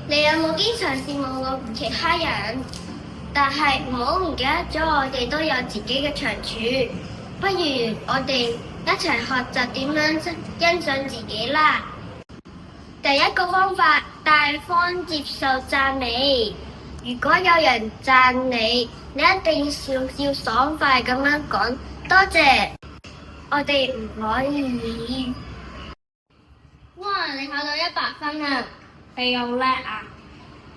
你有冇經常羨慕過其他人？但係唔好唔記得咗，我哋都有自己嘅長處。不如我哋一齊學習點樣欣賞自己啦。第一個方法，大方接受讚美。如果有人讚你，你一定要笑笑爽快咁樣講多謝。我哋唔可以。哇！你考到100分啊！你好叻啊！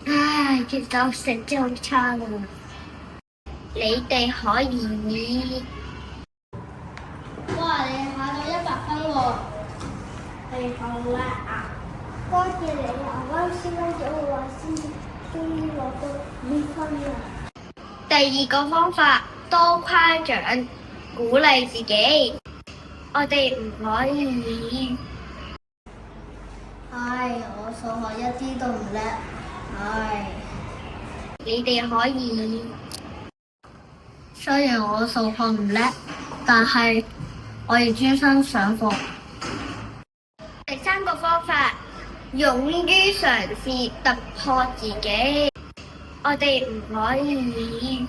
唉，其實我成績好差啊。你哋可以。哇！你考到100分喎！你好叻啊！多謝你啊！我啱先溫咗好耐先，終於攞到5分啦。第二個方法，多誇獎，鼓勵自己。我哋唔可以。唉，我數學一啲都唔叻。唉，你哋可以。雖然我數學唔叻，但係我要專心上課。第三個方法，勇於嘗試突破自己。我哋唔可以。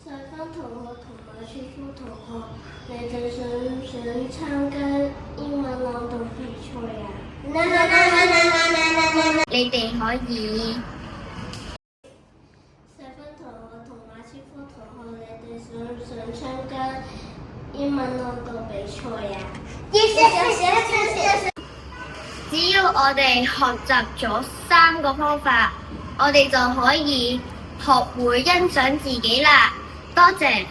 細芬同學同埋雪夫同學，你哋想唔想參加英文朗讀比賽啊？你哋可以。細芬同學同埋雪夫同學，你哋想唔想參加英文朗讀比賽啊？只要我哋學習咗3個方法，我哋就可以學會欣賞自己啦。多謝。